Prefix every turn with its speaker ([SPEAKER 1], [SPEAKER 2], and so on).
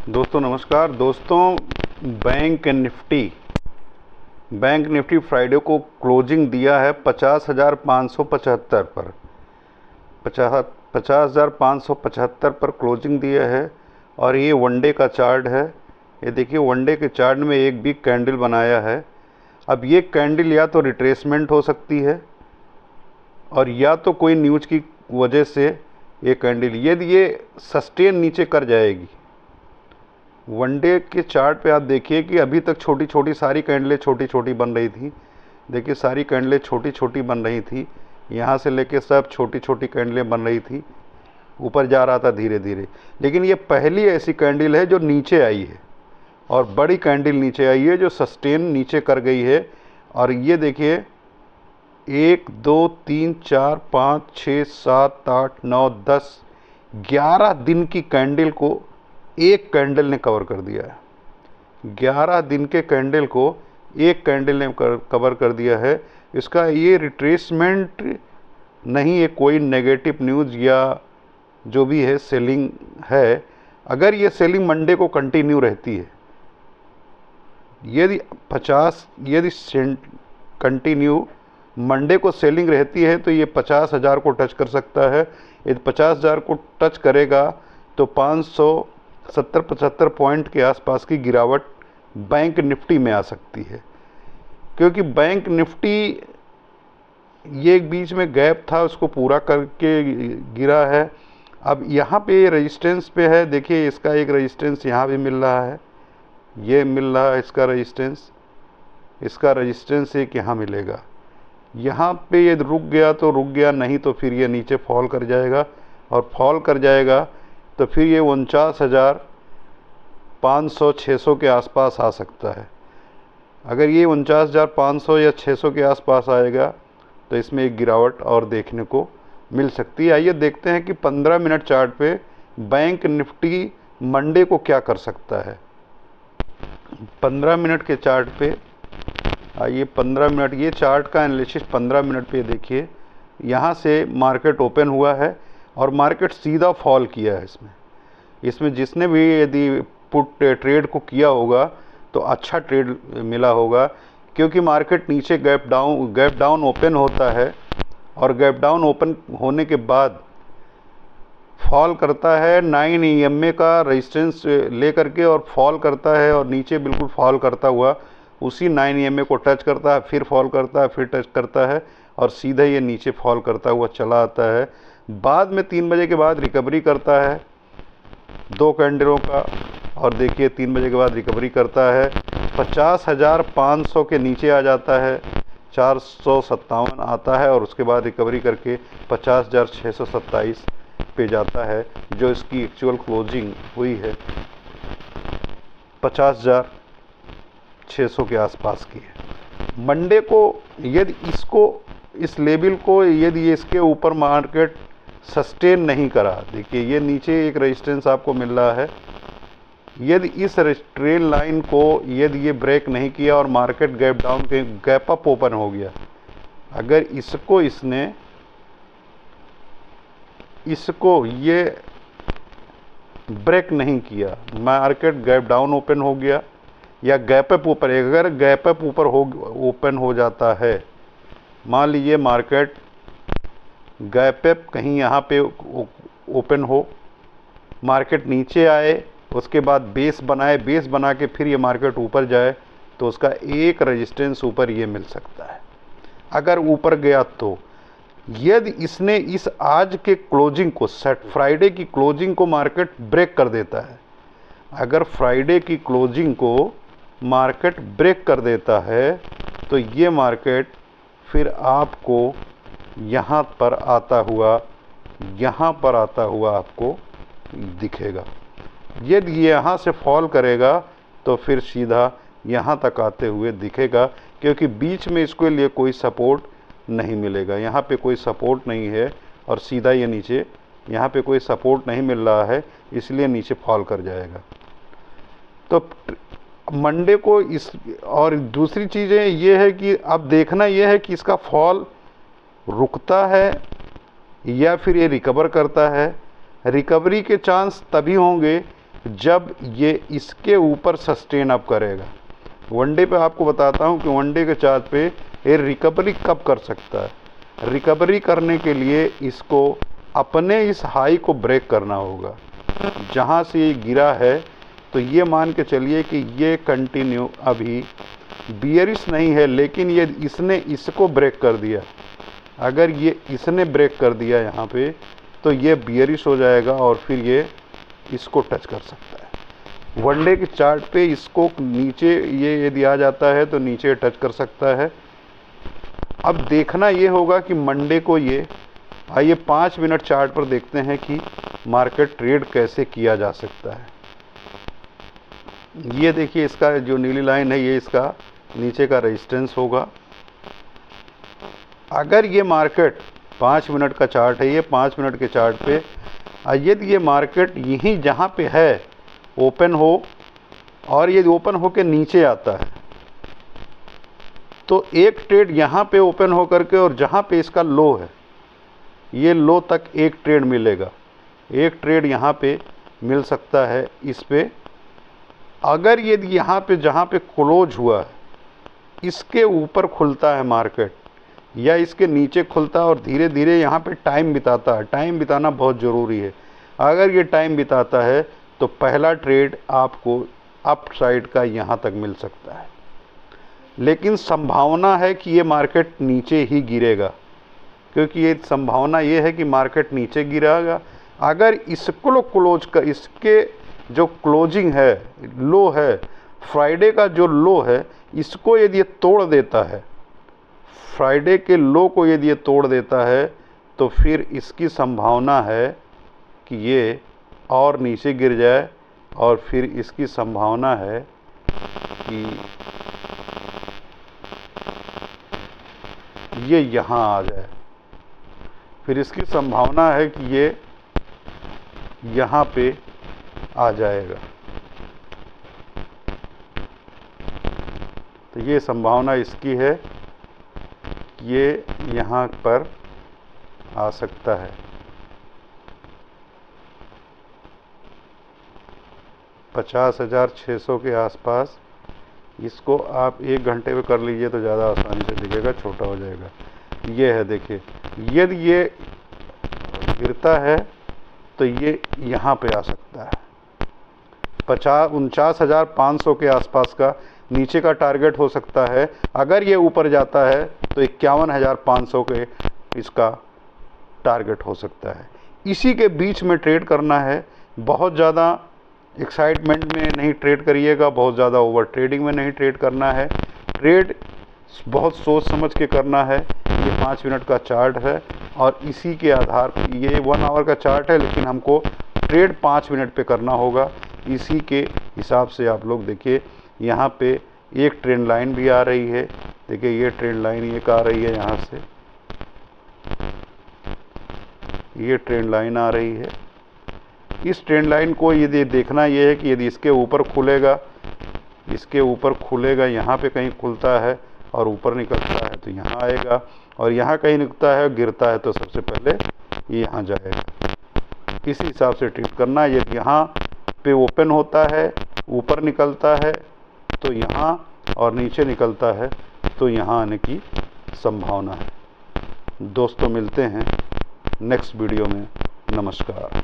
[SPEAKER 1] दोस्तों नमस्कार। दोस्तों, बैंक निफ्टी फ्राइडे को क्लोजिंग दिया है 50,575 पर। 50,575 पर क्लोजिंग दिया है। और ये वनडे का चार्ट है। ये देखिए, वनडे के चार्ट में एक बिग कैंडल बनाया है। अब ये कैंडल या तो रिट्रेसमेंट हो सकती है और या तो कोई न्यूज़ की वजह से ये कैंडल, यदि ये सस्टेन नीचे कर जाएगी। वनडे के चार्ट पे आप देखिए कि अभी तक छोटी छोटी सारी कैंडलें छोटी छोटी बन रही थी। देखिए, सारी कैंडलें छोटी छोटी बन रही थी। यहाँ से लेके सब छोटी छोटी कैंडलें बन रही थी। ऊपर जा रहा था धीरे धीरे। लेकिन ये पहली ऐसी कैंडल है जो नीचे आई है, और बड़ी कैंडल नीचे आई है जो सस्टेन नीचे कर गई है। और ये देखिए, 1 2 3 4 5 6 7 8 9 10 11 दिन की कैंडल को एक कैंडल ने कवर कर दिया है। 11 दिन के कैंडल को एक कैंडल ने कवर कर दिया है। इसका ये रिट्रेसमेंट नहीं है, कोई नेगेटिव न्यूज़ या जो भी है सेलिंग है। अगर ये सेलिंग मंडे को कंटिन्यू रहती है, यदि कंटिन्यू मंडे को सेलिंग रहती है, तो ये 50,000 को टच कर सकता है। यदि 50,000 को टच करेगा तो 570-75 पॉइंट के आसपास की गिरावट बैंक निफ्टी में आ सकती है। क्योंकि बैंक निफ्टी ये एक बीच में गैप था, उसको पूरा करके गिरा है। अब यहाँ पे रेजिस्टेंस पे है। देखिए, इसका एक रेजिस्टेंस यहाँ भी मिल रहा है, ये मिल रहा है इसका रेजिस्टेंस एक यहाँ मिलेगा। यहाँ पे ये रुक गया तो रुक गया, नहीं तो फिर ये नीचे फॉल कर जाएगा। और फॉल कर जाएगा तो फिर ये 49,500-600 के आसपास आ सकता है। अगर ये 49,500 या 600 के आसपास आएगा तो इसमें एक गिरावट और देखने को मिल सकती है। आइए देखते हैं कि 15 मिनट चार्ट पे बैंक निफ्टी मंडे को क्या कर सकता है। 15 मिनट के चार्ट पे आइए, 15 मिनट ये चार्ट का एनालिसिस 15 मिनट पे देखिए। यहाँ से मार्केट ओपन हुआ है और मार्केट सीधा फॉल किया है। इसमें जिसने भी यदि पुट ट्रेड को किया होगा तो अच्छा ट्रेड मिला होगा। क्योंकि मार्केट नीचे गैप डाउन ओपन होता है, और गैप डाउन ओपन होने के बाद फॉल करता है 9 EMA का रेजिस्टेंस ले करके, और फॉल करता है और नीचे बिल्कुल फॉल करता हुआ उसी 9 EMA को टच करता है, फिर फॉल करता है, फिर टच करता है, और सीधा ये नीचे फॉल करता हुआ चला आता है। बाद में 3 बजे के बाद रिकवरी करता है 2 कैंडलों का, और देखिए 3 बजे के बाद रिकवरी करता है, 50,500 के नीचे आ जाता है, 457 आता है, और उसके बाद रिकवरी करके 50,627 पे जाता है, जो इसकी एक्चुअल क्लोजिंग हुई है 50,600 के आसपास की है। मंडे को यदि इस लेवल को यदि इसके ऊपर मार्केट सस्टेन नहीं करा, देखिए ये नीचे एक रेजिस्टेंस आपको मिल रहा है, यदि इस ट्रेल लाइन को यदि ये ब्रेक नहीं किया और मार्केट गैप अप ओपन हो गया, अगर इसको ये ब्रेक नहीं किया, मार्केट गैप डाउन ओपन हो गया या गैप अप ऊपर, अगर गैप अप ऊपर ओपन हो जाता है, मान लीजिए मार्केट गैप अप कहीं यहाँ पे ओपन हो, मार्केट नीचे आए, उसके बाद बेस बना के फिर ये मार्केट ऊपर जाए, तो उसका एक रेजिस्टेंस ऊपर ये मिल सकता है। अगर ऊपर गया तो यदि इसने इस आज के क्लोजिंग को, फ्राइडे की क्लोजिंग को मार्केट ब्रेक कर देता है, अगर फ्राइडे की क्लोजिंग को मार्केट ब्रेक कर देता है, तो ये मार्केट फिर आपको यहाँ पर आता हुआ आपको दिखेगा। यदि यहाँ से फॉल करेगा तो फिर सीधा यहाँ तक आते हुए दिखेगा, क्योंकि बीच में इसके लिए कोई सपोर्ट नहीं मिलेगा। यहाँ पे कोई सपोर्ट नहीं है, और सीधा ये नीचे, यहाँ पे कोई सपोर्ट नहीं मिल रहा है, इसलिए नीचे फॉल कर जाएगा। तो मंडे को और दूसरी चीज़ें ये है कि अब देखना ये है कि इसका फॉल रुकता है या फिर ये रिकवर करता है। रिकवरी के चांस तभी होंगे जब ये इसके ऊपर सस्टेन अप करेगा। वनडे पे आपको बताता हूँ कि वनडे के चार्ट पे ये रिकवरी कब कर सकता है। रिकवरी करने के लिए इसको अपने इस हाई को ब्रेक करना होगा। जहाँ से ये गिरा है तो ये मान के चलिए कि ये कंटिन्यू अभी बियरिश नहीं है, लेकिन ये इसने इसको ब्रेक कर दिया। अगर ये इसने ब्रेक कर दिया यहाँ पे तो ये बियरिश हो जाएगा और फिर ये इसको टच कर सकता है। वनडे के चार्ट पे इसको नीचे ये यदि आ जाता है तो नीचे टच कर सकता है। अब देखना ये होगा कि मंडे को ये आइए 5 मिनट चार्ट पर देखते हैं कि मार्केट ट्रेड कैसे किया जा सकता है। ये देखिए इसका जो नीली लाइन है ये इसका नीचे का रेजिस्टेंस होगा। अगर ये मार्केट 5 मिनट का चार्ट है, ये 5 मिनट के चार्ट पे यदि ये मार्केट यहीं जहाँ पे है ओपन हो और ये ओपन हो के नीचे आता है तो एक ट्रेड यहाँ पे ओपन हो करके और जहाँ पे इसका लो है ये लो तक एक ट्रेड मिलेगा। एक ट्रेड यहाँ पे मिल सकता है इस पे। अगर ये यहाँ पे जहाँ पे क्लोज हुआ है इसके ऊपर खुलता है मार्केट या इसके नीचे खुलता है और धीरे धीरे यहाँ पे टाइम बिताता है, टाइम बिताना बहुत ज़रूरी है। अगर ये टाइम बिताता है तो पहला ट्रेड आपको अप साइड का यहाँ तक मिल सकता है, लेकिन संभावना है कि ये मार्केट नीचे ही गिरेगा, क्योंकि ये संभावना ये है कि मार्केट नीचे गिरेगा। अगर इसको क्लोज कर, इसके जो क्लोजिंग है लो है, फ्राइडे का जो लो है, इसको यदि ये तोड़ देता है, फ्राइडे के लो को यदि ये तोड़ देता है तो फिर इसकी संभावना है कि ये और नीचे गिर जाए और फिर इसकी संभावना है कि ये यहाँ आ जाए। फिर इसकी संभावना है कि ये यहाँ पे आ जाएगा। तो ये संभावना इसकी है कि ये यहाँ पर आ सकता है। 50,600 के आसपास इसको आप 1 घंटे में कर लीजिए तो ज़्यादा आसानी से दिखेगा, छोटा हो जाएगा। ये है, देखिए यदि ये गिरता है तो ये यहाँ पे आ सकता है। 49,500 के आसपास का नीचे का टारगेट हो सकता है। अगर ये ऊपर जाता है तो 51,500 के इसका टारगेट हो सकता है। इसी के बीच में ट्रेड करना है। बहुत ज़्यादा एक्साइटमेंट में नहीं ट्रेड करिएगा, बहुत ज़्यादा ओवर ट्रेडिंग में नहीं ट्रेड करना है। ट्रेड बहुत सोच समझ के करना है। ये 5 मिनट का चार्ट है और इसी के आधार पर ये 1 आवर का चार्ट है, लेकिन हमको ट्रेड 5 मिनट पे करना होगा। इसी के हिसाब से आप लोग देखिए यहाँ पे एक ट्रेंड लाइन भी आ रही है। देखिए ये ट्रेंड लाइन एक आ रही है, यहाँ से ये ट्रेंड लाइन आ रही है। इस ट्रेंड लाइन को यदि देखना ये है कि यदि इसके ऊपर खुलेगा, इसके ऊपर खुलेगा, यहाँ पे कहीं खुलता है और ऊपर निकलता है तो यहाँ आएगा, और यहाँ कहीं निकलता है गिरता है तो सबसे पहले ये यहाँ जाएगा। इसी हिसाब से ट्रेड करना है। यदि यहाँ पे ओपन होता है, ऊपर निकलता है तो यहाँ, और नीचे निकलता है तो यहाँ आने की संभावना है। दोस्तों मिलते हैं नेक्स्ट वीडियो में। नमस्कार।